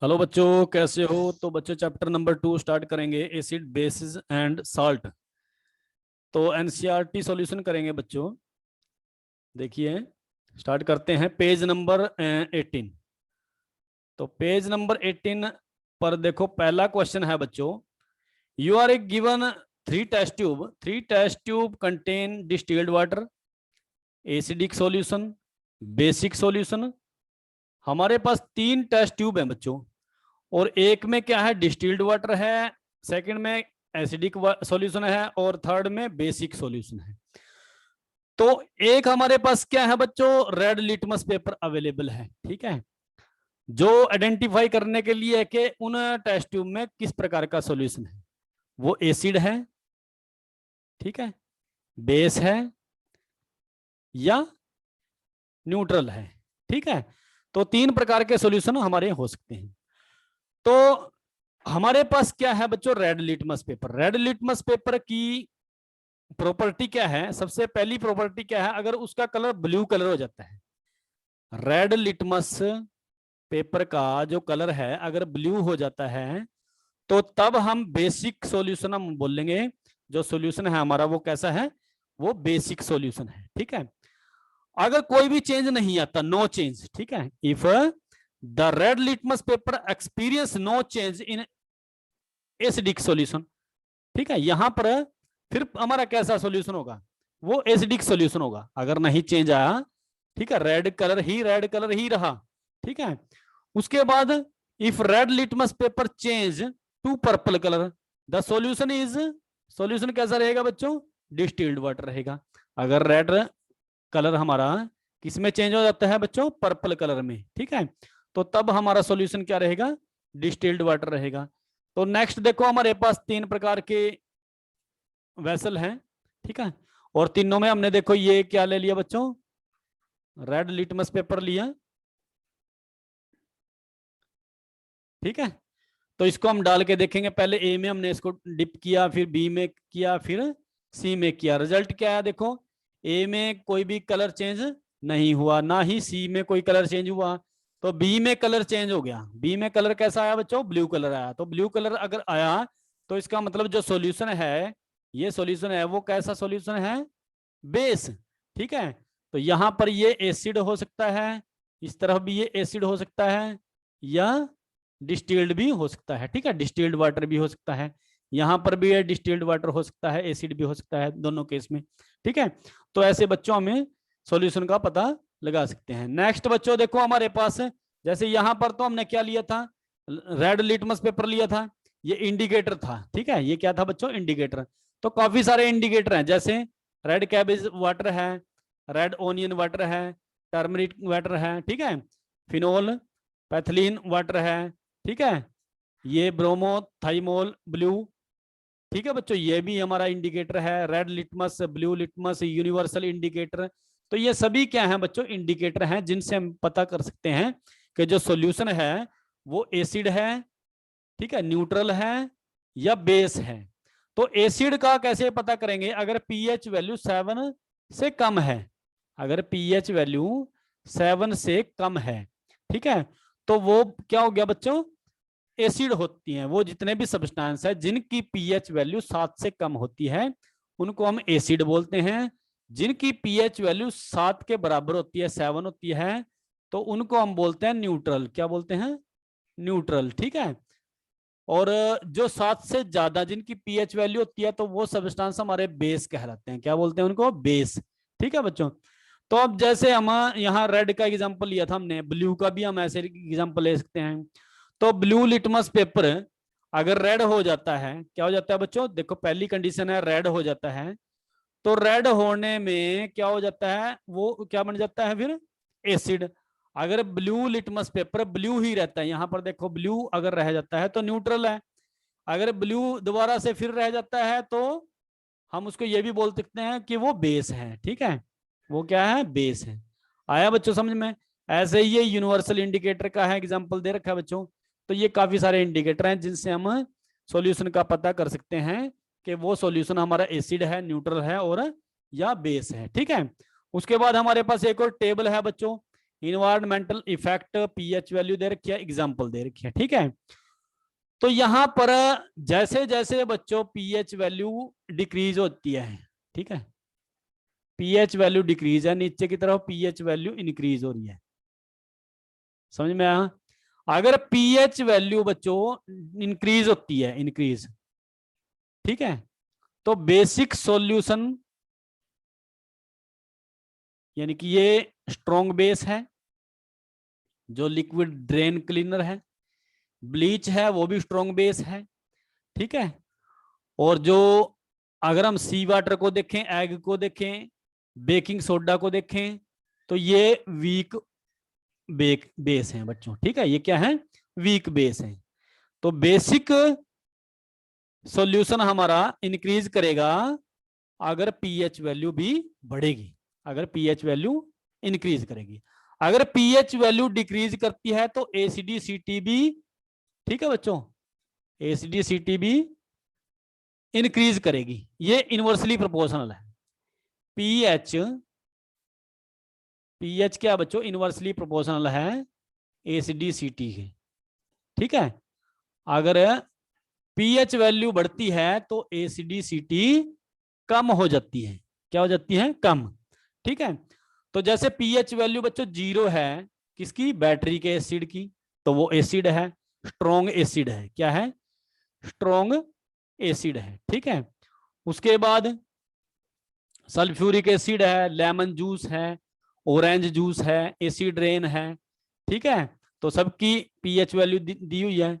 Hello बच्चों, कैसे हो? तो बच्चों चैप्टर नंबर 2 स्टार्ट करेंगे, एसिड बेसिस एंड साल्ट। तो एनसीईआरटी सॉल्यूशन करेंगे बच्चों। देखिए, स्टार्ट करते हैं पेज नंबर 18। तो पेज नंबर 18 पर देखो, पहला क्वेश्चन है बच्चों, you are a given three test tube contain distilled water, acidic solution, basic solution. हमारे पास 3 टेस्ट ट्यूब हैं बच्चों, और एक में क्या है, डिस्टिल्ड वाटर है, सेकंड में एसिडिक सॉल्यूशन है, और थर्ड में बेसिक सॉल्यूशन है। तो एक हमारे पास क्या है बच्चों, रेड लिटमस पेपर अवेलेबल है। ठीक है, जो आइडेंटिफाई करने के लिए है कि उन टेस्ट ट्यूब में किस प्रकार का सॉल्यूशन है, वो एसिड है, ठीक है, बेस है, या न्यूट्रल है। ठीक है, तो 3 प्रकार के सॉल्यूशन हमारे हो सकते हैं। तो हमारे पास क्या है बच्चों, red litmus paper. Red litmus paper की प्रॉपर्टी क्या है? सबसे पहली प्रॉपर्टी क्या है, अगर उसका कलर ब्लू कलर हो जाता है, रेड लिटमस पेपर का जो कलर है अगर ब्लू हो जाता है, तो तब हम बेसिक सॉल्यूशन हम बोलेंगे। जो सॉल्यूशन है हमारा वो कैसा है, वो बेसिक सॉल्यूशन है। ठीक है, अगर कोई भी चेंज नहीं आता, नो चेंज, ठीक है, if the red litmus paper experience no change in acidic solution, ठीक है, यहां पर फिर हमारा कैसा सॉल्यूशन होगा, वो एसिडिक सॉल्यूशन होगा। अगर नहीं चेंज आया, ठीक है, रेड कलर ही रहा, ठीक है। उसके बाद if red litmus paper change to purple colour, the solution is, solution कैसा रहेगा बच्चों, डिस्टिल्ड वाटर रहेगा। अगर रेड कलर हमारा किस में चेंज हो जाता है बच्चों, पर्पल कलर में, ठीक है, तो तब हमारा सॉल्यूशन क्या रहेगा, डिस्टिल्ड वाटर रहेगा। तो नेक्स्ट देखो, हमारे पास 3 प्रकार के वेसल हैं, ठीक है, और तीनों में हमने देखो ये क्या ले लिया बच्चों, रेड लिटमस पेपर लिया। ठीक है, तो इसको हम डाल के देखेंगे। पहले ए में हमने इसको डिप किया, फिर बी में किया, फिर सी में किया। रिजल्ट क्या है देखो, ए में कोई भी कलर चेंज नहीं हुआ, ना ही सी में कोई कलर चेंज हुआ, तो बी में कलर चेंज हो गया। बी में कलर कैसा आया बच्चों, ब्लू कलर आया। तो ब्लू कलर अगर आया तो इसका मतलब जो सॉल्यूशन है, ये सॉल्यूशन है वो कैसा सॉल्यूशन है, बेस। ठीक है, तो यहां पर ये एसिड हो सकता है, इस तरफ भी ये एसिड हो सकता है, या डिस्टिल्ड भी हो सकता है। ठीक है, डिस्टिल्ड वाटर भी हो सकता है, यहां पर भी ये डिस्टिल्ड वाटर हो सकता है, एसिड भी हो सकता है, दोनों केस में। ठीक है, तो ऐसे बच्चों हमें सॉल्यूशन का पता लगा सकते हैं। नेक्स्ट बच्चों देखो, हमारे पास जैसे यहां पर तो हमने क्या लिया था, रेड लिटमस पेपर लिया था, ये इंडिकेटर था। ठीक है, ये क्या था बच्चों, इंडिकेटर। तो काफी सारे इंडिकेटर हैं, जैसे रेड कैबेज वाटर है, रेड ओनियन वाटर है, टर्मरिक वाटर है, ठीक है, फिनोल पैथिलीन वाटर है, ठीक है, ये ब्रोमोथाइमोल ब्लू। ठीक है बच्चों, ये भी हमारा इंडिकेटर है, red litmus, blue litmus, universal indicator. तो ये सभी क्या है बच्चों, इंडिकेटर हैं जिनसे हम पता कर सकते हैं कि जो सॉल्यूशन है वो एसिड है, ठीक है, न्यूट्रल है, या बेस है। तो एसिड का कैसे पता करेंगे, अगर पीएच वैल्यू 7 से कम है, अगर पीएच वैल्यू 7 से कम है, ठीक है, तो वो क्या हो गया बच्चों, एसिड होती हैं। वो जितने भी सब्सटेंस है जिनकी पीएच वैल्यू 7 से कम होती है, उनको हम एसिड बोलते हैं। जिनकी पीएच वैल्यू 7 के बराबर होती है, 7 होती है, तो उनको हम बोलते हैं न्यूट्रल। क्या बोलते हैं, न्यूट्रल। ठीक है, और जो 7 से ज्यादा जिनकी पीएच वैल्यू होती है, तो वो सब्सटेंस हमारे बेस कहलाते हैं। क्या बोलते हैं उनको, बेस। ठीक है बच्चों, तो अब जैसे हम यहाँ रेड का एग्जांपल लिया था हमने, ब्लू का भी हम ऐसे एग्जांपल ले सकते हैं। तो ब्लू लिटमस पेपर अगर रेड हो जाता है, क्या हो जाता है बच्चों, देखो पहली कंडीशन है रेड हो जाता है, तो रेड होने में क्या हो जाता है, वो क्या बन जाता है फिर, एसिड। अगर ब्लू लिटमस पेपर ब्लू ही रहता है, यहां पर देखो ब्लू अगर रह जाता है तो न्यूट्रल है। अगर ब्लू दोबारा से फिर रह जाता है तो हम उसको ये भी बोल सकते हैं कि वो बेस है। ठीक है, वो क्या है, बेस है। आया बच्चों समझ में? ऐसे ही ये यूनिवर्सल इंडिकेटर का है एग्जांपल दे रखा है बच्चों। तो ये काफी सारे इंडिकेटर हैं जिनसे हम सॉल्यूशन का पता कर सकते हैं कि वो सॉल्यूशन हमारा एसिड है, न्यूट्रल है, और या बेस है। ठीक है, उसके बाद हमारे पास एक और टेबल है बच्चों, इन्वायरमेंटल इफेक्ट, पीएच वैल्यू दे रखी है, एग्जाम्पल दे रखी है। ठीक है, तो यहां पर जैसे जैसे बच्चों पीएच वैल्यू डिक्रीज होती है, ठीक है, पीएच वैल्यू डिक्रीज है, नीचे की तरफ पीएच वैल्यू इंक्रीज हो रही है। समझ में आया? अगर पीएच वैल्यू बच्चों इंक्रीज होती है, इंक्रीज, ठीक है, तो बेसिक सॉल्यूशन यानी कि ये स्ट्रॉन्ग बेस है, जो लिक्विड ड्रेन क्लीनर है, ब्लीच है वो भी स्ट्रॉन्ग बेस है। ठीक है, और जो अगर हम सी वाटर को देखें, एग को देखें, बेकिंग सोडा को देखें, तो ये वीक बेस हैं बच्चों। ठीक है, ये क्या है? वीक बेस है। तो बेसिक सॉल्यूशन हमारा इंक्रीज करेगा अगर पीएच वैल्यू भी बढ़ेगी, अगर पीएच वैल्यू इंक्रीज करेगी। अगर पीएच वैल्यू डिक्रीज करती है तो एसिडिसिटी भी, ठीक है बच्चों, एसिडिसिटी भी इंक्रीज करेगी। ये इनवर्सली प्रोपोर्शनल है। पीएच पीएच क्या बच्चों? इनवर्सली प्रोपोर्शनल है एसिडिसिटी के। ठीक है, अगर पीएच वैल्यू बढ़ती है तो एसिडिसिटी कम हो जाती है। क्या हो जाती है? कम। ठीक है, तो जैसे पीएच वैल्यू बच्चों 0 है किसकी? बैटरी के एसिड की, तो वो एसिड है, स्ट्रॉन्ग एसिड है। क्या है? स्ट्रॉन्ग एसिड है। ठीक है, उसके बाद सल्फ्यूरिक एसिड है, लेमन जूस है, ऑरेंज जूस है, एसिड रेन है। ठीक है, तो सबकी पीएच वैल्यू दी हुई है।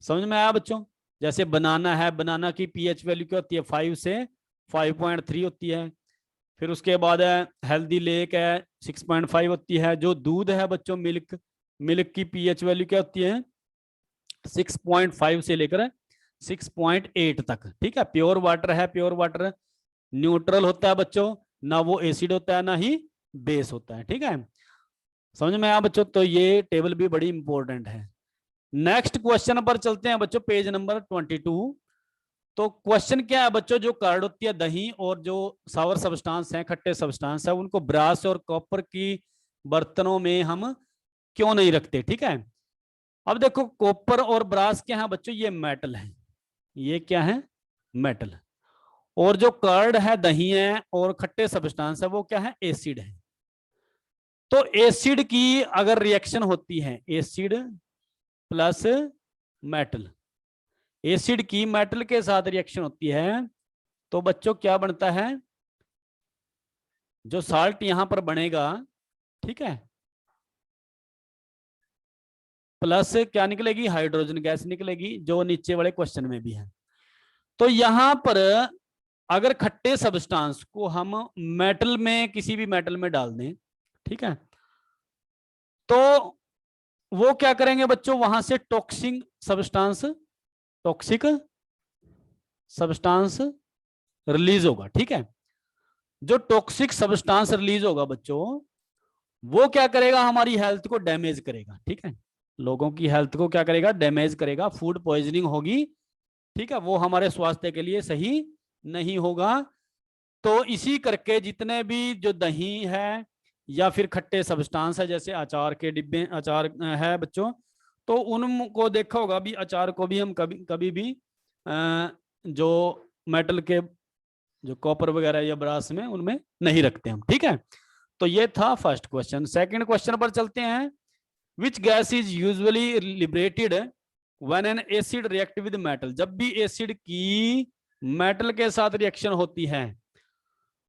समझ में आया बच्चों? जैसे बनाना है, बनाना की पीएच वैल्यू क्या होती है? 5 से 5.3 होती है। फिर उसके बाद है हेल्दी लेक है, 6.5 होती है। जो दूध है बच्चों, मिल्क, मिल्क की पीएच वैल्यू क्या होती है? 6.5 से लेकर 6.8 तक। ठीक है, प्योर वाटर है, प्योर वाटर न्यूट्रल होता है बच्चों, ना वो एसिड होता है ना ही बेस होता है। ठीक है, समझ में आया बच्चों? तो ये टेबल भी बड़ी इंपॉर्टेंट है। नेक्स्ट क्वेश्चन पर चलते हैं बच्चों, पेज नंबर 22। तो क्वेश्चन क्या है बच्चों? जो कर्ड होती है, दही, और जो सावर सब्सटेंस है, खट्टे सब्सटेंस है, उनको ब्रास और कॉपर की बर्तनों में हम क्यों नहीं रखते? ठीक है, अब देखो कॉपर और ब्रास क्या है बच्चों? ये मेटल है। ये क्या है? मेटल। और जो कर्ड है, दही है, और खट्टे सब्सटेंस है, वो क्या है? एसिड है। तो एसिड की अगर रिएक्शन होती है, एसिड प्लस मेटल, एसिड की मेटल के साथ रिएक्शन होती है, तो बच्चों क्या बनता है? जो साल्ट यहां पर बनेगा, ठीक है, प्लस क्या निकलेगी? हाइड्रोजन गैस निकलेगी, जो नीचे वाले क्वेश्चन में भी है। तो यहां पर अगर खट्टे सब्सटेंस को हम मेटल में, किसी भी मेटल में डाल दें, ठीक है, तो वो क्या करेंगे बच्चों? वहां से टॉक्सिक सब्सटेंस रिलीज होगा। ठीक है, जो टॉक्सिक सब्सटेंस रिलीज होगा बच्चों, वो क्या करेगा? हमारी हेल्थ को डैमेज करेगा। ठीक है, लोगों की हेल्थ को क्या करेगा? डैमेज करेगा, फूड पॉइजनिंग होगी। ठीक है, वो हमारे स्वास्थ्य के लिए सही नहीं होगा। तो इसी करके जितने भी जो दही है या फिर खट्टे सब्सटेंस है, जैसे अचार के डिब्बे, अचार है बच्चों, तो उनको देखा होगा भी, अचार को भी हम कभी कभी भी जो मेटल के, जो कॉपर वगैरह या ब्रास में, उनमें नहीं रखते हम। ठीक है, तो ये था फर्स्ट क्वेश्चन। सेकंड क्वेश्चन पर चलते हैं। Which gas is usually liberated when an acid react with metal? जब भी एसिड की मेटल के साथ रिएक्शन होती है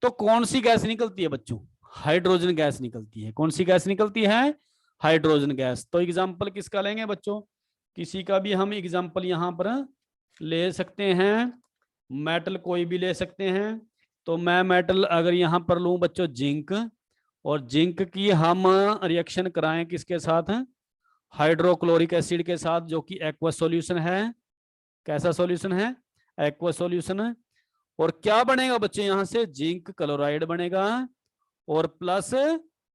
तो कौन सी गैस निकलती है बच्चों? हाइड्रोजन गैस निकलती है। कौन सी गैस निकलती है? Hydrogen gas. तो एग्जांपल किसका लेंगे बच्चों? किसी का भी हम एग्जांपल यहां पर ले सकते हैं, मेटल कोई भी ले सकते हैं। तो मैं मेटल अगर यहां पर लूं बच्चों जिंक, और जिंक की हम रिएक्शन कराएं किसके साथ? हाइड्रोक्लोरिक एसिड के साथ, जो कि एक्वस सॉल्यूशन है। कैसा सॉल्यूशन है? Aqueous solution. और क्या बनेगा बच्चे? यहां से जिंक क्लोराइड बनेगा और प्लस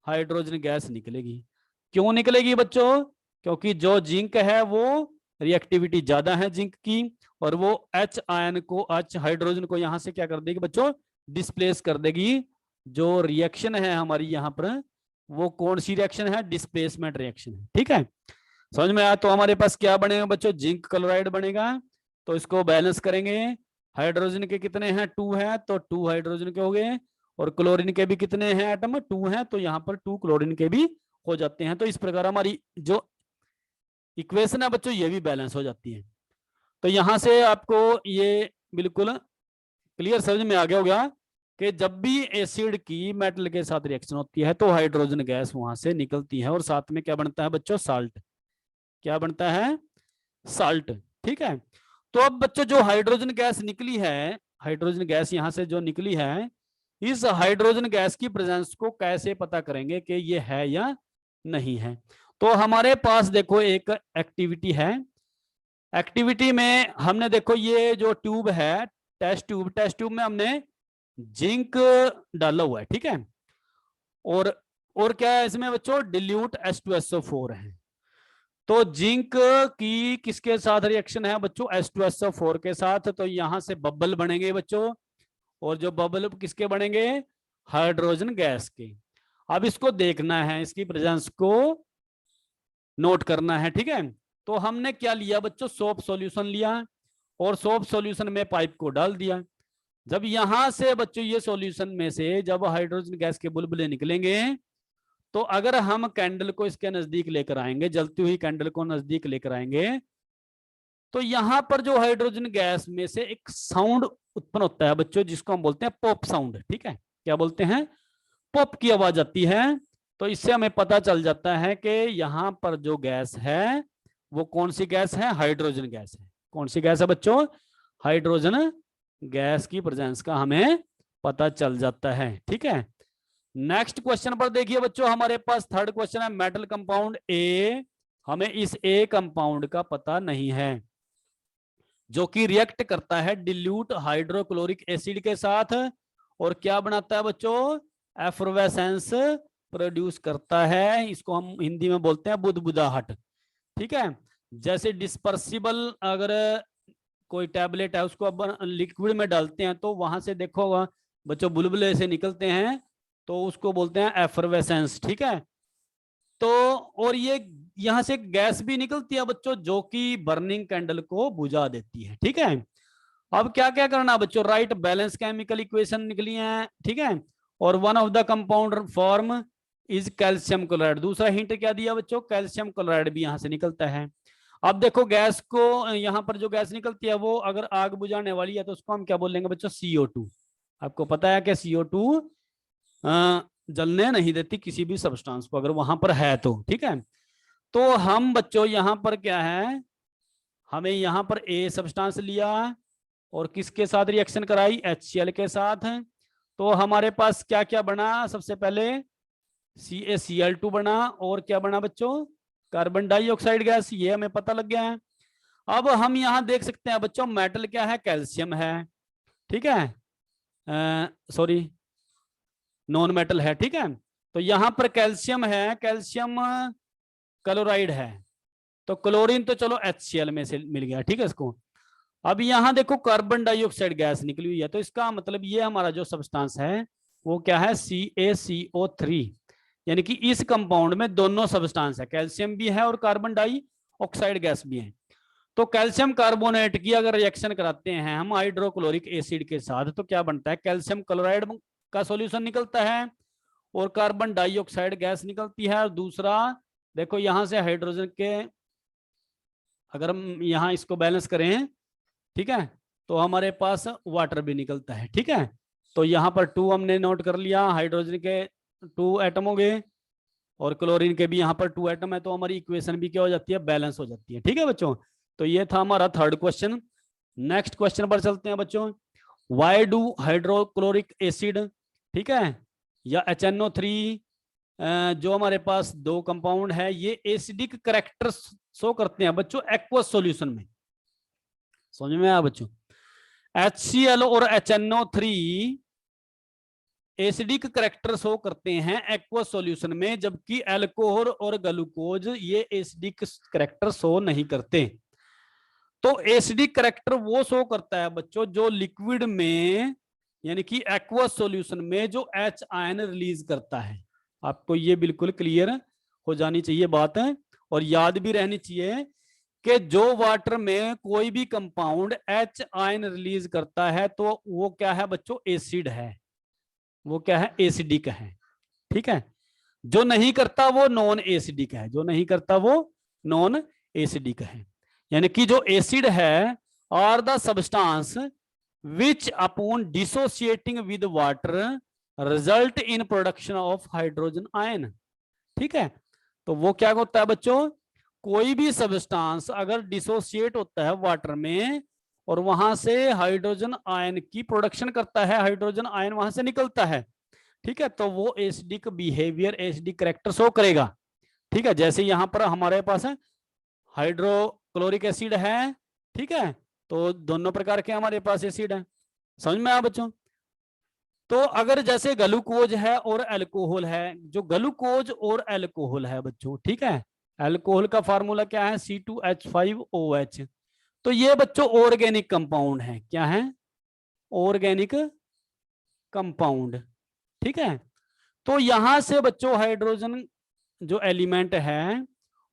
हाइड्रोजन गैस निकलेगी। क्यों निकलेगी बच्चों? क्योंकि जो जिंक है वो रिएक्टिविटी ज्यादा है जिंक की, और वो H आयन को, H हाइड्रोजन को यहां से क्या कर देगी बच्चों? डिस्प्लेस कर देगी। जो रिएक्शन है हमारी यहां पर वो कौन सी रिएक्शन है? डिस्प्लेसमेंट रिएक्शन है। ठीक है, समझ में आया? तो हमारे पास क्या बनेगा बच्चों? जिंक क्लोराइड बनेगा। तो इसको बैलेंस करेंगे। हाइड्रोजन के कितने हैं? 2 है, तो 2 हाइड्रोजन के हो गए। और क्लोरीन के भी कितने हैं एटम? 2 हैं, तो यहाँ पर 2 क्लोरीन के भी हो जाते हैं। तो इस प्रकार हमारी जो इक्वेशन है बच्चों ये भी बैलेंस हो जाती है। तो यहां से आपको ये बिल्कुल क्लियर समझ में आ गया होगा कि जब भी एसिड की मेटल के साथ रिएक्शन होती है तो हाइड्रोजन गैस वहां से निकलती है और साथ में क्या बनता है बच्चों? साल्ट। क्या बनता है? साल्ट। ठीक है, तो अब बच्चों जो हाइड्रोजन गैस निकली है, हाइड्रोजन गैस यहां से जो निकली है, इस हाइड्रोजन गैस की प्रेजेंस को कैसे पता करेंगे कि ये है या नहीं है? तो हमारे पास देखो एक एक्टिविटी है। एक्टिविटी में हमने देखो ये जो ट्यूब है, टेस्ट ट्यूब में हमने जिंक डाला हुआ है। ठीक है, और क्या है इसमें बच्चों? डिल्यूट H2SO4 है। तो जिंक की किसके साथ रिएक्शन है बच्चों? H2SO4 के साथ। तो यहां से बबल बनेंगे बच्चों, और जो बबल किसके बनेंगे? हाइड्रोजन गैस के। अब इसको देखना है, इसकी प्रेजेंस को नोट करना है। ठीक है, तो हमने क्या लिया बच्चों? सोप सॉल्यूशन लिया, और सोप सॉल्यूशन में पाइप को डाल दिया। जब यहां से बच्चों ये सॉल्यूशन में से जब हाइड्रोजन गैस के बुलबुले निकलेंगे, तो अगर हम कैंडल को इसके नजदीक लेकर आएंगे, जलती हुई कैंडल को नजदीक लेकर आएंगे, तो यहां पर जो हाइड्रोजन गैस में से एक साउंड उत्पन्न होता है बच्चों, जिसको हम बोलते हैं पॉप साउंड। ठीक है, क्या बोलते हैं? पॉप की आवाज आती है। तो इससे हमें पता चल जाता है कि यहां पर जो गैस है वो कौन सी गैस है? हाइड्रोजन गैस है। कौन सी गैस है बच्चों? हाइड्रोजन गैस की प्रेजेंस का हमें पता चल जाता है। ठीक है, नेक्स्ट क्वेश्चन पर देखिए बच्चों, हमारे पास थर्ड क्वेश्चन है मेटल कंपाउंड ए। हमें इस ए कंपाउंड का पता नहीं है, जो कि रिएक्ट करता है डिल्यूट हाइड्रोक्लोरिक एसिड के साथ, और क्या बनाता है बच्चों? एफरवेसेंस प्रोड्यूस करता है। इसको हम हिंदी में बोलते हैं बुदबुदाहट। ठीक है, जैसे डिस्पर्सिबल अगर कोई टैबलेट है उसको अब लिक्विड में डालते हैं तो वहां से देखो बच्चों बुलबुले से निकलते हैं, तो उसको बोलते हैं एफरवेसेंस। ठीक है, तो और ये यहां से गैस भी निकलती है बच्चों, जो कि बर्निंग कैंडल को बुझा देती है। ठीक है, अब क्या क्या करना बच्चों? राइट बैलेंस केमिकल इक्वेशन निकली है। ठीक है, और one of the compound form is calcium chloride. दूसरा हिंट क्या दिया बच्चों? कैल्शियम क्लोराइड भी यहां से निकलता है। अब देखो गैस को, यहां पर जो गैस निकलती है वो अगर आग बुझाने वाली है तो उसको हम क्या बोलेंगे बच्चों? CO2। आपको पता है कि CO2 जलने नहीं देती किसी भी सब्सटेंस को अगर वहां पर है तो। ठीक है, तो हम बच्चों यहां पर क्या है, हमें यहां पर ए सब्सटेंस लिया और किसके साथ रिएक्शन कराई? HCl के साथ। तो हमारे पास क्या क्या बना? सबसे पहले CaCl2 बना, और क्या बना बच्चों? Carbon dioxide gas. ये हमें पता लग गया है। अब हम यहां देख सकते हैं बच्चों मेटल क्या है? कैल्शियम है। ठीक है, सॉरी नॉन मेटल है। ठीक है, तो यहां पर कैल्शियम है, कैल्शियम क्लोराइड है। तो क्लोरीन तो चलो HCl में से मिल गया। ठीक है, इसको अब यहां देखो कार्बन डाइऑक्साइड गैस निकली हुई है, तो इसका मतलब ये हमारा जो सब्सटेंस है वो क्या है? CaCO3। यानी कि इस कंपाउंड में दोनों सब्सटेंस है, कैल्शियम भी है और कार्बन डाइऑक्साइड गैस भी है। तो कैल्शियम कार्बोनेट की अगर रिएक्शन कराते हैं हम हाइड्रोक्लोरिक एसिड के साथ, तो क्या बनता है? कैल्शियम क्लोराइड का सॉल्यूशन निकलता है और कार्बन डाइऑक्साइड गैस निकलती है। और दूसरा देखो यहां से हाइड्रोजन के, अगर हम यहां इसको बैलेंस करें, ठीक है, तो हमारे पास वाटर भी निकलता है। ठीक है, तो यहां पर 2 हमने नोट कर लिया, हाइड्रोजन के 2 एटम हो गए और क्लोरीन के भी यहाँ पर 2 एटम है, तो हमारी इक्वेशन भी क्या हो जाती है? बैलेंस हो जाती है। ठीक है बच्चों, तो ये था हमारा थर्ड क्वेश्चन। नेक्स्ट क्वेश्चन पर चलते हैं बच्चों। वाई डू हाइड्रोक्लोरिक एसिड, ठीक है, या HNO3, जो हमारे पास 2 कंपाउंड है, ये एसिडिक कैरेक्टर शो करते हैं बच्चों एक्वस सॉल्यूशन में। समझ में आया बच्चों? HCl और HNO3 एसिडिक कैरेक्टर शो करते हैं एक्वस सॉल्यूशन में, जबकि अल्कोहल और ग्लूकोज ये एसिडिक कैरेक्टर शो नहीं करते। तो एसिडिक कैरेक्टर वो शो करता है बच्चों जो लिक्विड में, यानी कि एक्वस सॉल्यूशन में जो H आयन रिलीज करता है। आपको ये बिल्कुल क्लियर हो जानी चाहिए बात है, और याद भी रहनी चाहिए कि जो वाटर में कोई भी कंपाउंड H आयन रिलीज करता है तो वो क्या है बच्चों, एसिड है, वो क्या है, एसिडिक है। ठीक है, जो नहीं करता वो नॉन एसिडिक है, जो नहीं करता वो नॉन एसिडिक है। यानी कि जो एसिड है are the substance which upon dissociating with water result in production of hydrogen ion. ठीक है, तो वो क्या होता है बच्चों, कोई भी सब्सटेंस अगर डिसोसिएट होता है वाटर में और वहां से हाइड्रोजन आयन की प्रोडक्शन करता है, हाइड्रोजन आयन वहां से निकलता है, ठीक है, तो वो acidic behaviour, acidic character show करेगा। ठीक है, जैसे यहां पर हमारे पास है हाइड्रोक्लोरिक एसिड है, ठीक है, तो दोनों प्रकार के हमारे पास एसिड है, समझ में आया बच्चों। तो अगर जैसे ग्लूकोज है और अल्कोहल है, जो ग्लूकोज और अल्कोहल है बच्चों, ठीक है, अल्कोहल का फार्मूला क्या है, C2H5OH, तो ये बच्चों ऑर्गेनिक कंपाउंड है, क्या है, ऑर्गेनिक कंपाउंड। ठीक है, तो यहां से बच्चों हाइड्रोजन जो एलिमेंट है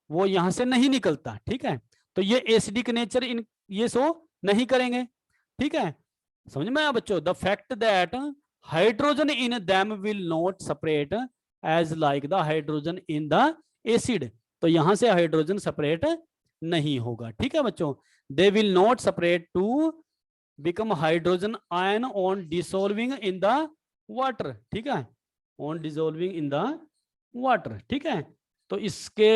वो यहां से नहीं निकलता। ठीक है, तो ये एसिडिक नेचर इन ये शो नहीं करेंगे। ठीक है, समझ में आया बच्चों, the fact that hydrogen in them will not separate as like the hydrogen in the acid, तो यहां से हाइड्रोजन सेपरेट नहीं होगा। ठीक है बच्चों, they will not separate to become hydrogen ion on dissolving in the water. ठीक है, on dissolving in the water. ठीक है, तो इसके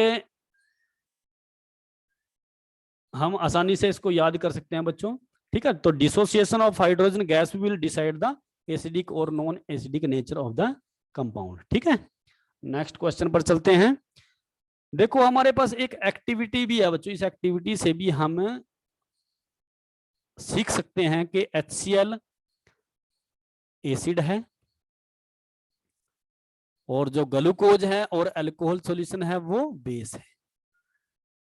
हम आसानी से इसको याद कर सकते हैं बच्चों। ठीक है, तो dissociation of hydrogen gas will decide the acidic और non acidic nature of the compound. ठीक है, नेक्स्ट क्वेश्चन पर चलते हैं। देखो हमारे पास एक एक्टिविटी भी है बच्चों, इस एक्टिविटी से भी हम सीख सकते हैं कि HCl एसिड है और जो ग्लूकोज है और अल्कोहल सॉल्यूशन है वो बेस है।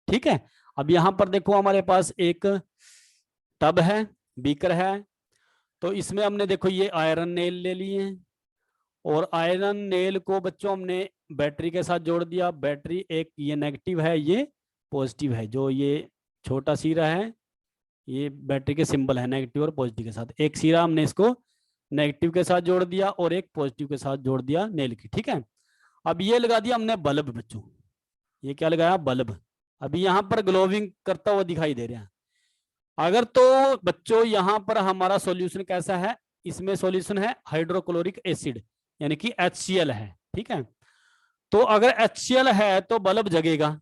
ठीक है, अब यहां पर देखो हमारे पास एक टब है, बीकर है, तो इसमें हमने देखो ये आयरन नेल ले लिए हैं और आयरन नेल को बच्चों हमने बैटरी के साथ जोड़ दिया। बैटरी एक ये नेगेटिव है, ये पॉजिटिव है, जो ये छोटा सिरा है ये बैटरी के सिंबल है नेगेटिव और पॉजिटिव के साथ। एक सिरा हमने इसको नेगेटिव के साथ जोड़ दिया और एक पॉजिटिव के साथ जोड़ दिया नेल की। ठीक है, अब ये लगा दिया हमने बल्ब बच्चों, ये क्या लगाया, बल्ब। अभी यहां पर ग्लोविंग करता हुआ दिखाई दे रहा है। अगर तो बच्चों यहां पर हमारा सॉल्यूशन कैसा है, इसमें सॉल्यूशन है हाइड्रोक्लोरिक एसिड यानी कि HCl है। ठीक है, तो अगर HCl है तो बल्ब जगेगा,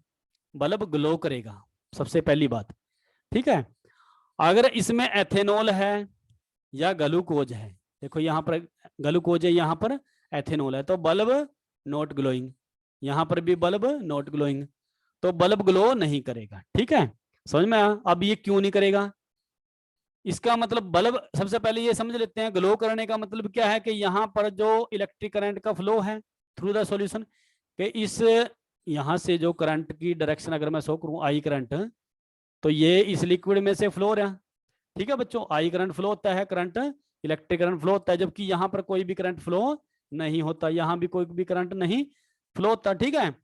बल्ब ग्लो करेगा, सबसे पहली बात। ठीक है, अगर इसमें एथेनॉल है या ग्लूकोज है, देखो यहां पर ग्लूकोज है, यहां पर एथेनॉल है, तो बल्ब नॉट ग्लोइंग, यहां पर भी बल्ब नॉट ग्लोइंग, तो बल्ब ग्लो नहीं करेगा। ठीक है, समझ में आया। अब ये क्यों नहीं करेगा, इसका मतलब बल्ब, सबसे पहले ये समझ लेते हैं ग्लो करने का मतलब क्या है, कि यहां पर जो इलेक्ट्रिक करंट का फ्लो है थ्रू द सॉल्यूशन, कि इस यहां से जो करंट की डायरेक्शन अगर मैं शो करूं आई करंट, तो ये इस लिक्विड में से फ्लो रहा। ठीक है बच्चों, आई करंट फ्लो होता है, करंट इलेक्ट्रिक करंट फ्लो होता है, जबकि यहां पर कोई भी करंट फ्लो नहीं होता, यहां भी कोई भी करंट नहीं फ्लो होता। ठीक है,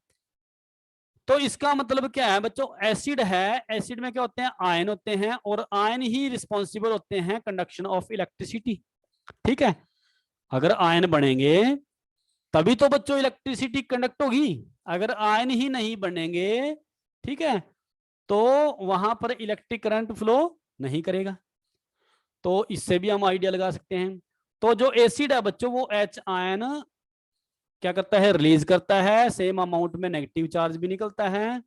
तो इसका मतलब क्या है बच्चों, एसिड है, एसिड में क्या होते हैं, आयन होते हैं, और आयन ही रिस्पॉन्सिबल होते हैं कंडक्शन ऑफ इलेक्ट्रिसिटी। ठीक है, अगर आयन बनेंगे तभी तो बच्चों इलेक्ट्रिसिटी कंडक्ट होगी, अगर आयन ही नहीं बनेंगे, ठीक है, तो वहां पर इलेक्ट्रिक करंट फ्लो नहीं करेगा। तो इससे भी हम आइडिया लगा सकते हैं। तो जो एसिड है बच्चों वो H आयन क्या करता है, रिलीज करता है, सेम अमाउंट में नेगेटिव चार्ज भी निकलता है,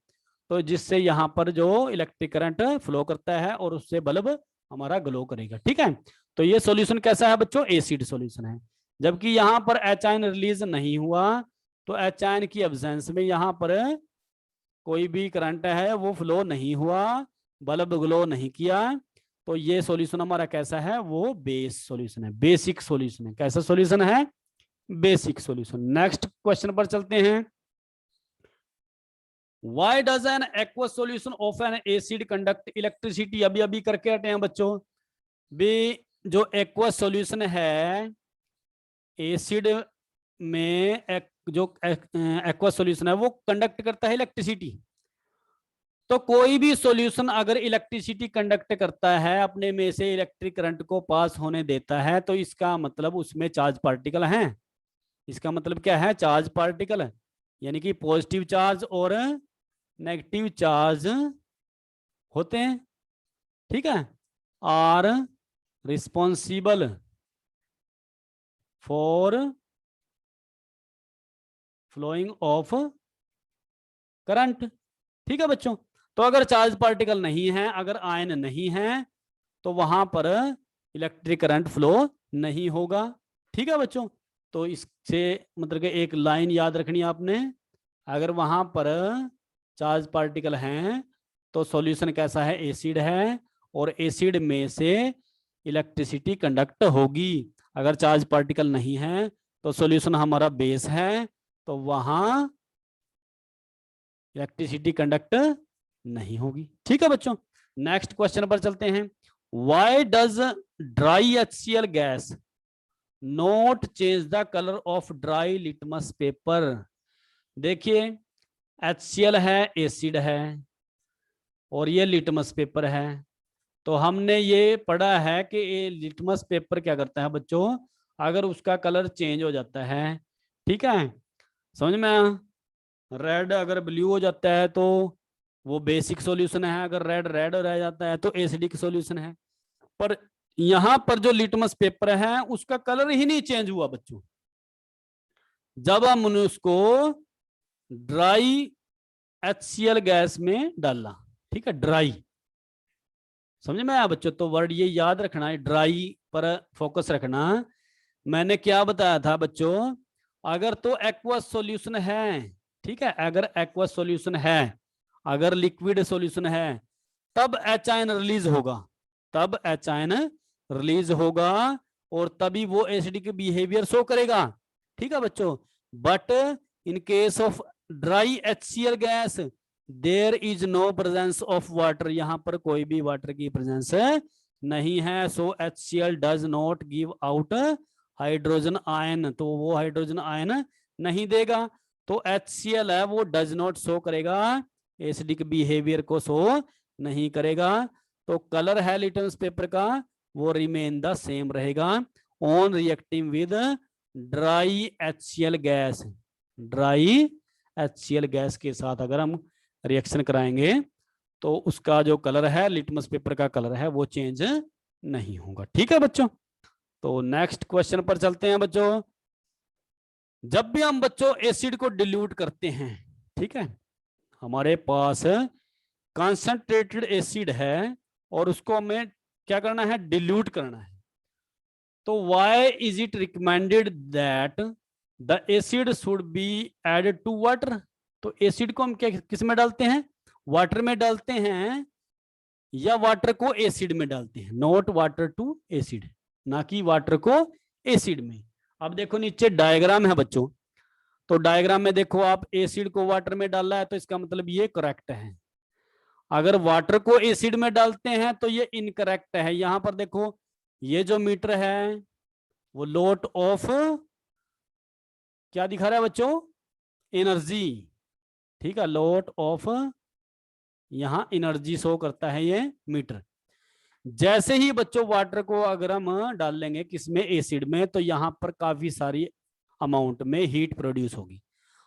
तो जिससे यहां पर जो इलेक्ट्रिक करंट फ्लो करता है और उससे बल्ब हमारा ग्लो करेगा। ठीक है, तो ये सॉल्यूशन कैसा है बच्चों, एसिड सॉल्यूशन है। जबकि यहां पर H आयन रिलीज नहीं हुआ, तो H आयन की एब्सेंस में यहां पर कोई भी करंट है वो फ्लो नहीं हुआ, बल्ब ग्लो नहीं किया, तो ये सॉल्यूशन हमारा कैसा है, वो बेस सॉल्यूशन है, बेसिक सॉल्यूशन है। कैसा सॉल्यूशन है, बेसिक सॉल्यूशन। नेक्स्ट क्वेश्चन पर चलते हैं। Why does an aqueous solution of an acid conduct electricity? अभी अभी करके हटे हैं बच्चों, भी जो aqueous solution है एसिड में जो एक्वा सॉल्यूशन है वो कंडक्ट करता है इलेक्ट्रिसिटी। तो कोई भी सॉल्यूशन अगर इलेक्ट्रिसिटी कंडक्ट करता है, अपने में से इलेक्ट्रिक करंट को पास होने देता है, तो इसका मतलब उसमें चार्ज पार्टिकल हैं। इसका मतलब क्या है? चार्ज पार्टिकल, यानी कि पॉजिटिव चार्ज और नेगेटिव चार्ज होते हैं। ठीक है, are responsible for flowing of current. ठीक है बच्चों, तो अगर चार्ज पार्टिकल नहीं है, अगर आयन नहीं है, तो वहां पर इलेक्ट्रिक करंट फ्लो नहीं होगा। ठीक है बच्चों, तो इससे मतलब कि एक लाइन याद रखनी है आपने, अगर वहां पर चार्ज पार्टिकल हैं तो सॉल्यूशन कैसा है? एसिड है, और एसिड में से इलेक्ट्रिसिटी कंडक्ट होगी। अगर चार्ज पार्टिकल नहीं है तो सॉल्यूशन हमारा बेस है, तो वहां इलेक्ट्रिसिटी कंडक्ट नहीं होगी। ठीक है बच्चों, नेक्स्ट क्वेश्चन पर चलते हैं। Why does dry HCl gas not change the colour of dry litmus paper? देखिए, HCl है, एसिड है, और ये लिटमस पेपर है। तो हमने ये पढ़ा है कि ये लिटमस पेपर क्या करता है बच्चों, अगर उसका कलर चेंज हो जाता है, ठीक है, समझ में आया? रेड अगर ब्लू हो जाता है तो वो बेसिक सॉल्यूशन है, अगर रेड रेड रह जाता है तो एसिडिक सॉल्यूशन है। पर यहां पर जो लिटमस पेपर है उसका कलर ही नहीं चेंज हुआ बच्चों, जब हमने उसको ड्राई HCl गैस में डाला। ठीक है, ड्राई, समझ में आया बच्चों? तो वर्ड ये याद रखना है, ड्राई पर फोकस रखना। मैंने क्या बताया था बच्चों, अगर तो एक्वस सॉल्यूशन है, ठीक है, अगर एक्वस सॉल्यूशन है, अगर लिक्विड सॉल्यूशन है, तब एच आयन रिलीज होगा, तब एच आयन रिलीज होगा, और तभी वो एसिडिक बिहेवियर शो करेगा। ठीक है बच्चों, but in case of dry HCl gas there is no presence of water, यहां पर कोई भी वाटर की प्रेजेंस नहीं है। So HCl does not give out hydrogen ion, तो वो हाइड्रोजन आयन नहीं देगा। तो HCl है वो डज नॉट शो करेगा, एसिडिक बिहेवियर को शो नहीं करेगा। तो कलर है लिटमस पेपर का वो रिमेन द सेम रहेगा on reacting with dry HCl gas. Dry HCl gas के साथ अगर हम रिएक्शन कराएंगे तो उसका जो कलर है, लिटमस पेपर का कलर है, वो चेंज नहीं होगा। ठीक है बच्चों, तो नेक्स्ट क्वेश्चन पर चलते हैं बच्चों। जब भी हम बच्चों एसिड को डिल्यूट करते हैं, ठीक है, हमारे पास कंसंट्रेटेड एसिड है और उसको हमें क्या करना है? डिल्यूट करना है। तो why is it recommended that the acid should be added to water? तो एसिड को हम क्या किस में डालते हैं? वाटर में डालते हैं, या वाटर को एसिड में डालते हैं? नॉट वाटर टू एसिड, ना कि वाटर को एसिड में। अब देखो नीचे डायग्राम है बच्चों, तो डायग्राम में देखो आप, एसिड को वाटर में डाला है तो इसका मतलब ये करेक्ट है। अगर वाटर को एसिड में डालते हैं तो ये इनकरेक्ट है। यहां पर देखो, ये जो मीटर है वो लोट ऑफ क्या दिखा रहा है बच्चों? एनर्जी। ठीक है, लोट ऑफ, यहां एनर्जी शो करता है ये मीटर। जैसे ही बच्चों वाटर को अगर हम डाल लेंगे किसमें? एसिड में, तो यहां पर काफी सारी अमाउंट में हीट प्रोड्यूस होगी,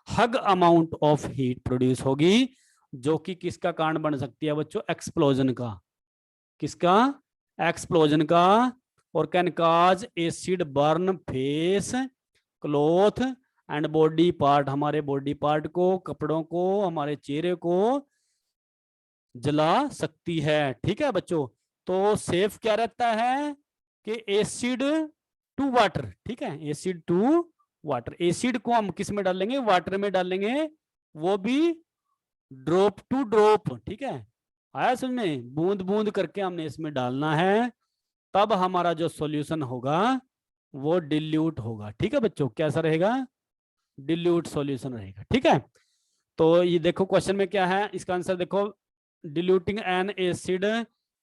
हग अमाउंट ऑफ हीट प्रोड्यूस होगी, जो कि किसका कारण बन सकती है बच्चों? एक्सप्लोजन का। किसका? एक्सप्लोजन का। और can cause acid burn face, cloth and body part, हमारे बॉडी पार्ट को, कपड़ों को, हमारे चेहरे को जला सकती है। ठीक है बच्चों, तो सेफ क्या रहता है कि एसिड टू वाटर। ठीक है, एसिड टू वाटर। एसिड को हम किस में डालेंगे? वाटर में डालेंगे, वो भी ड्रॉप टू ड्रॉप। ठीक है, आया समझ में? बूंद बूंद करके हमने इसमें डालना है, तब हमारा जो सॉल्यूशन होगा वो डिल्यूट होगा। ठीक है बच्चों, कैसा रहेगा? डिल्यूट सॉल्यूशन रहेगा। ठीक है, तो ये देखो क्वेश्चन में क्या है, इसका आंसर देखो, diluting an acid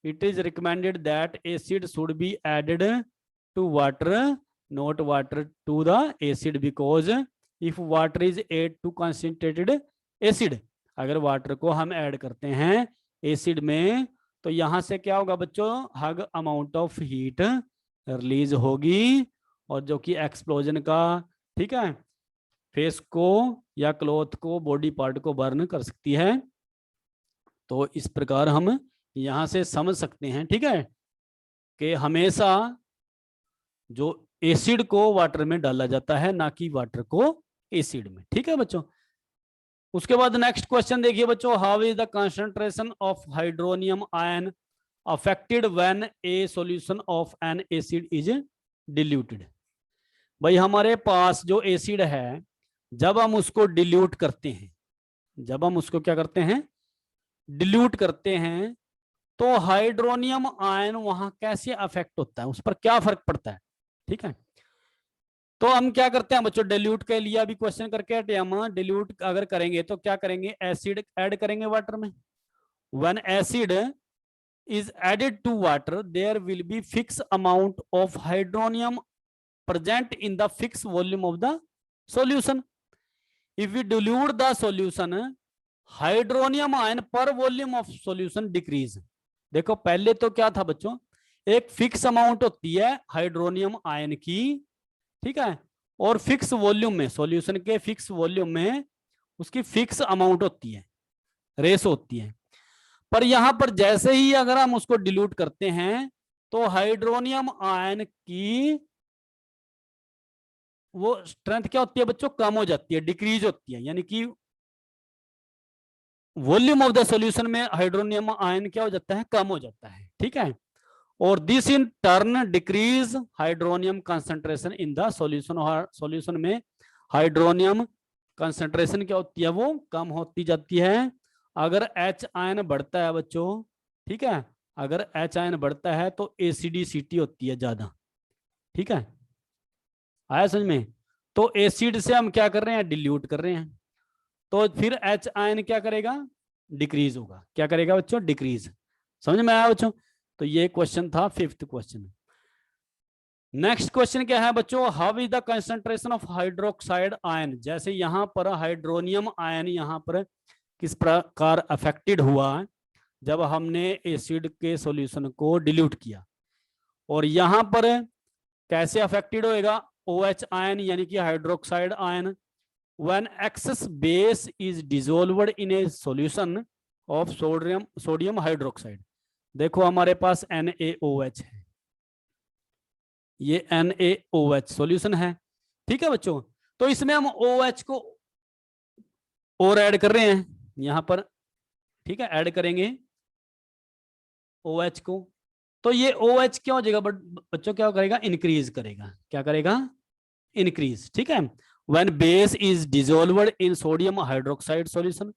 it is recommended that acid should be added to water, not water to the acid, because if water is add to concentrated acid, अगर वाटर को हम ऐड करते हैं एसिड में तो यहां से क्या होगा बच्चों, हग अमाउंट ऑफ हीट रिलीज होगी और जो कि एक्सप्लोजन का, ठीक है, फेस को या क्लॉथ को, बॉडी पार्ट को बर्न कर सकती है। तो इस प्रकार हम यहां से समझ सकते हैं, ठीक है, कि हमेशा जो एसिड को वाटर में डाला जाता है, ना कि वाटर को एसिड में, ठीक है बच्चों। उसके बाद नेक्स्ट क्वेश्चन देखिए बच्चों, how is the concentration of hydronium ion affected when A solution of N acid is diluted. भाई हमारे पास जो एसिड है, जब हम उसको डिल्यूट करते हैं, जब हम उसको क्या करते हैं, डिल्यूट करते हैं, तो हाइड्रोनियम आयन वहां कैसे अफेक्ट होता है, उस पर क्या फर्क पड़ता है, ठीक है। तो हम क्या करते हैं बच्चों, डिल्यूट के लिए अभी क्वेश्चन करके हटे हम। डिल्यूट अगर करेंगे तो क्या करेंगे, एसिड ऐड करेंगे वाटर में। When acid is added to water there will be fixed amount of hydronium present in the fixed volume of the solution. If we dilute the solution, hydronium ion per volume of solution decrease. देखो पहले तो क्या था बच्चों, एक fix amount होती है hydronium ion की, ठीक है, और फिक्स वॉल्यूम में, सॉल्यूशन के फिक्स वॉल्यूम में उसकी फिक्स अमाउंट होती है, रेस होती है। पर यहां पर जैसे ही अगर हम उसको डिल्यूट करते हैं तो हाइड्रोनियम आयन की वो स्ट्रेंथ क्या होती है बच्चों, कम हो जाती है, डिक्रीज होती है, यानी कि वॉल्यूम ऑफ द सॉल्यूशन में हाइड्रोनियम आयन क्या हो जाता है, कम हो जाता है, ठीक है। और this in turn decrease hydronium concentration in the solution, solution में हाइड्रोनियम कंसंट्रेशन क्या होती है, वो कम होती जाती है। अगर H आयन बढ़ता है बच्चों, ठीक है, अगर H आयन बढ़ता है तो एसिडिसिटी होती है ज्यादा, ठीक है, आया समझ में। तो एसिड से हम क्या कर रहे हैं, डिल्यूट कर रहे हैं, तो फिर H आयन क्या करेगा, डिक्रीज होगा, क्या करेगा बच्चों, डिक्रीज। समझ में आया बच्चों। तो ये क्वेश्चन था, फिफ्थ क्वेश्चन। नेक्स्ट क्वेश्चन क्या है बच्चों, how is the concentration of hydroxide ion. जैसे यहां पर हाइड्रोनियम आयन यहां पर किस प्रकार अफेक्टेड हुआ जब हमने एसिड के सॉल्यूशन को डिल्यूट किया, और यहां पर कैसे अफेक्टेड होएगा, OH आयन यानी कि hydroxide ion, when excess base is dissolved in a solution of sodium hydroxide. देखो हमारे पास NaOH है, ये NaOH सॉल्यूशन है, ठीक है बच्चों। तो इसमें हम OH को और ऐड कर रहे हैं यहां पर, ठीक है, ऐड करेंगे OH को, तो ये OH क्या हो जाएगा बच्चों, क्या करेगा, इंक्रीज करेगा, क्या करेगा, इंक्रीज, ठीक है। When base is dissolved in sodium hydroxide solution,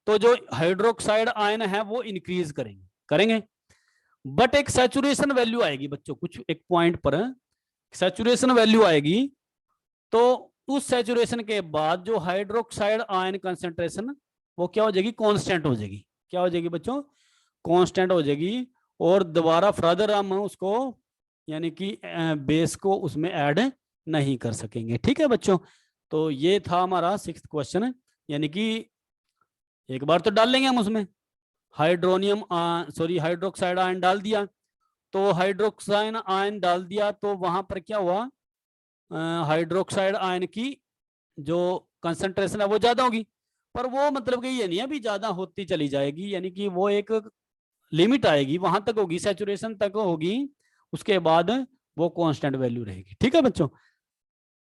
तो जो हाइड्रोक्साइड आयन है वो इंक्रीज करेंगे, करेंगे। बट एक सैचुरेशन वैल्यू आएगी बच्चों, कुछ एक पॉइंट पर सैचुरेशन वैल्यू आएगी, तो उस सैचुरेशन के बाद जो हाइड्रोक्साइड आयन कंसंट्रेशन वो क्या हो जाएगी, कांस्टेंट हो जाएगी, क्या हो जाएगी बच्चों, कांस्टेंट हो जाएगी, और दोबारा फर्दर हम उसको यानी कि बेस को उसमें ऐड नहीं कर सकेंगे, ठीक है बच्चों। तो ये था हमारा सिक्स्थ क्वेश्चन, यानी कि एक बार तो डाल लेंगे हम उसमें हाइड्रोनियम हाइड्रोक्साइड आयन डाल दिया, तो हाइड्रोक्साइड आयन डाल दिया तो वहां पर क्या हुआ, हाइड्रोक्साइड आयन की जो कंसंट्रेशन है वो ज्यादा होगी, पर वो मतलब कि ये नहीं है भी ज्यादा होती चली जाएगी, यानी कि वो एक लिमिट आएगी, वहां तक होगी, सैचुरेशन तक होगी, उसके बाद वो कांस्टेंट वैल्यू रहेगी, ठीक है बच्चों।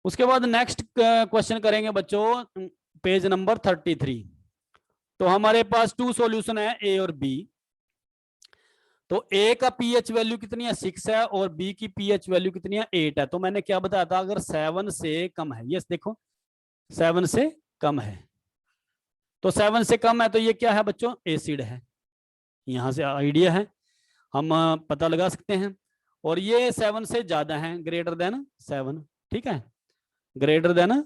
उसके बाद नेक्स्ट क्वेश्चन करेंगे बच्चों, पेज नंबर 33। तो हमारे पास 2 सॉल्यूशन है, A और B। तो A का pH वैल्यू कितनी है, 6 है, और B की pH वैल्यू कितनी है, 8 है। तो मैंने क्या बताया था, अगर 7 से कम है, यस देखो 7 से कम है, तो 7 से कम है तो ये क्या है बच्चों, एसिड है, यहां से आइडिया है, हम पता लगा सकते हैं। और ये 7 से ज्यादा है, ग्रेटर देन 7, ठीक है, ग्रेटर देन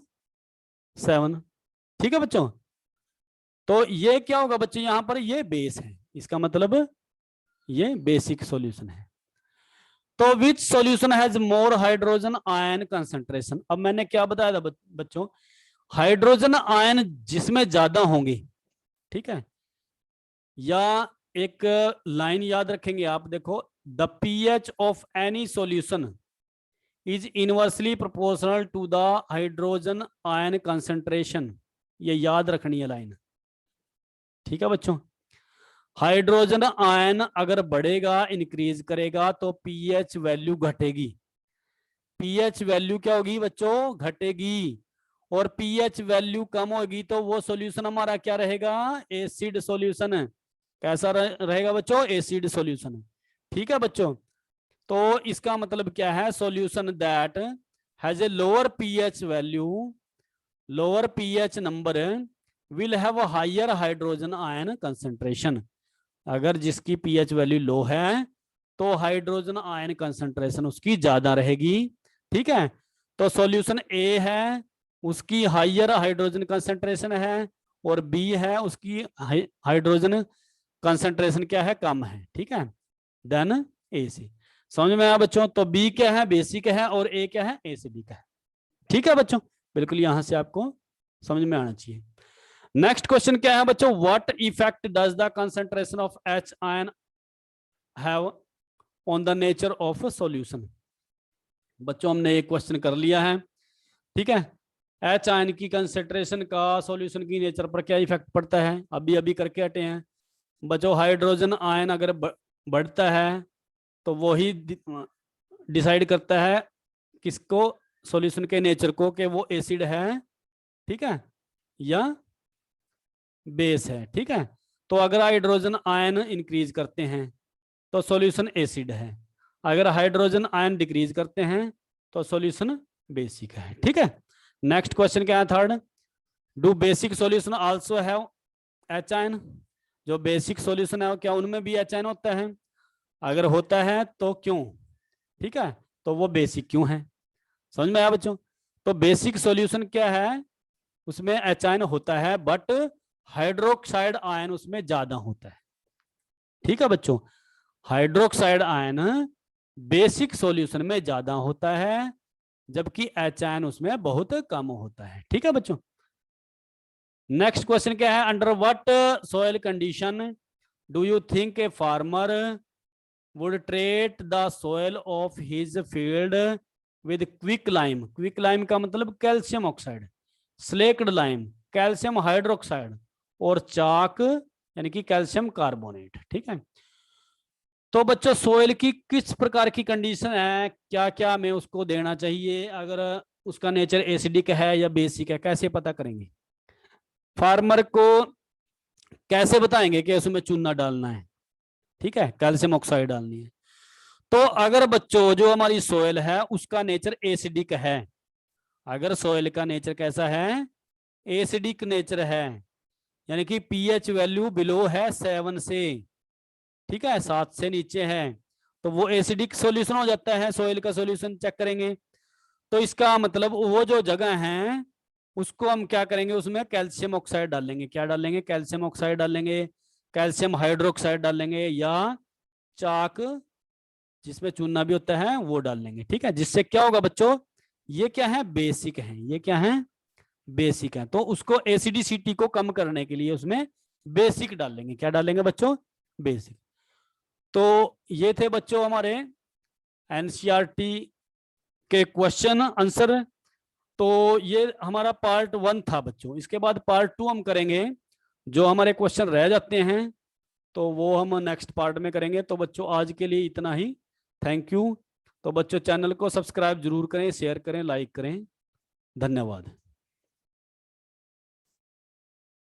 7, ठीक है बच्चों। तो ये क्या होगा बच्चों, यहां पर ये बेस है, इसका मतलब ये बेसिक सॉल्यूशन है। तो which solution has more hydrogen ion concentration. अब मैंने क्या बताया था बच्चों, हाइड्रोजन आयन जिसमें ज्यादा होंगे, ठीक है, या एक लाइन याद रखेंगे आप, देखो, the pH of any solution is inversely proportional to the hydrogen ion concentration. ये याद रखनी है लाइन, ठीक है बच्चों। हाइड्रोजन आयन अगर बढ़ेगा, इंक्रीज करेगा, तो पीएच वैल्यू घटेगी। पीएच वैल्यु क्या होगी बच्चों? घटेगी। और पीएच वैल्यू कम होगी तो वो सॉल्यूशन हमारा क्या रहेगा? Acid solution. कैसा रहेगा बच्चों? Acid solution. ठीक है बच्चों, तो इसका मतलब क्या है? Solution that has a lower pH value, lower pH number will have a higher hydrogen ion concentration. अगर जिसकी पीएच वैल्यू लो है तो हाइड्रोजन आयन कंसंट्रेशन उसकी ज्यादा रहेगी। ठीक है, तो सॉल्यूशन ए है, उसकी हायर हाइड्रोजन कंसंट्रेशन है, और बी है, उसकी हाइड्रोजन कंसंट्रेशन क्या है? कम है। ठीक है, देन ए सी। समझ में आया बच्चों? तो बी क्या है? बेसिक है, और ए क्या है? एसिडिक है। ठीक है बच्चों, बिल्कुल यहां से आपको समझ में आना चाहिए। नेक्स्ट क्वेश्चन क्या है बच्चों? What effect does the concentration of H ion have on the nature of solution? बच्चों हमने एक क्वेश्चन कर लिया है, ठीक है। एच आयन की कंसेंट्रेशन का सॉल्यूशन की नेचर पर क्या इफेक्ट पड़ता है, अभी अभी करके हटे हैं बच्चों। हाइड्रोजन आयन अगर बढ़ता है तो वही डिसाइड करता है किसको? सॉल्यूशन के नेचर को, कि वो एसिड है, ठीक है, या बेस है। ठीक है, तो अगर हाइड्रोजन आयन इंक्रीज करते हैं तो सॉल्यूशन एसिड है, अगर हाइड्रोजन आयन डिक्रीज करते हैं तो सॉल्यूशन बेसिक है। ठीक है, नेक्स्ट क्वेश्चन क्या है? Third, do basic solution also have H ion? जो बेसिक सॉल्यूशन है क्या उनमें भी एच आयन होता है? अगर होता है तो क्यों? ठीक है, तो वो बेसिक क्यों है? समझ में आया बच्चों? तो बेसिक सॉल्यूशन क्या है? उसमें एच आयन होता है, बट हाइड्रोक्साइड आयन उसमें ज्यादा होता है। ठीक है बच्चों, हाइड्रोक्साइड आयन बेसिक सॉल्यूशन में ज्यादा होता है, जबकि एच आयन उसमें बहुत कम होता है। ठीक है बच्चों, नेक्स्ट क्वेश्चन क्या है? Under what soil condition do you think a farmer would treat the soil of his field with quick lime? Quick lime का मतलब calcium oxide, slaked lime calcium hydroxide, और चाक यानी कि कैल्शियम कार्बोनेट। ठीक है, तो बच्चों सोइल की किस प्रकार की कंडीशन है, क्या क्या हमें उसको देना चाहिए, अगर उसका नेचर एसिडिक है या बेसिक है, कैसे पता करेंगे? फार्मर को कैसे बताएंगे कि उसमें चूना डालना है? ठीक है, कैल्शियम ऑक्साइड डालनी है। तो अगर बच्चों जो हमारी सोइल है उसका नेचर एसिडिक है, अगर सोइल का नेचर कैसा है? एसिडिक नेचर है, यानी कि पीएच वैल्यू बिलो है 7 से, ठीक है, 7 से नीचे है, तो वो एसिडिक सॉल्यूशन हो जाता है। सोइल का सॉल्यूशन चेक करेंगे तो इसका मतलब वो जो जगह है उसको हम क्या करेंगे? उसमें कैल्शियम ऑक्साइड डालेंगे। क्या डालेंगे? कैल्शियम ऑक्साइड डालेंगे, कैल्शियम हाइड्रोक्साइड डालेंगे, या चाक जिसमें चूना भी होता है वो डालेंगे। ठीक है, जिससे क्या होगा बच्चों? ये क्या है? बेसिक है। ये क्या है? बेसिक है। तो उसको एसिडिसिटी को कम करने के लिए उसमें बेसिक डालेंगे। क्या डालेंगे बच्चों? बेसिक। तो ये थे बच्चों हमारे एनसीईआरटी के क्वेश्चन आंसर। तो ये हमारा पार्ट 1 था बच्चों। इसके बाद पार्ट 2 हम करेंगे, जो हमारे क्वेश्चन रह जाते हैं तो वो हम नेक्स्ट पार्ट में करेंगे। तो बच्चों आज के लिए इतना ही, थैंक यू। तो बच्चों चैनल को सब्सक्राइब जरूर करें, शेयर करें, लाइक करें। धन्यवाद।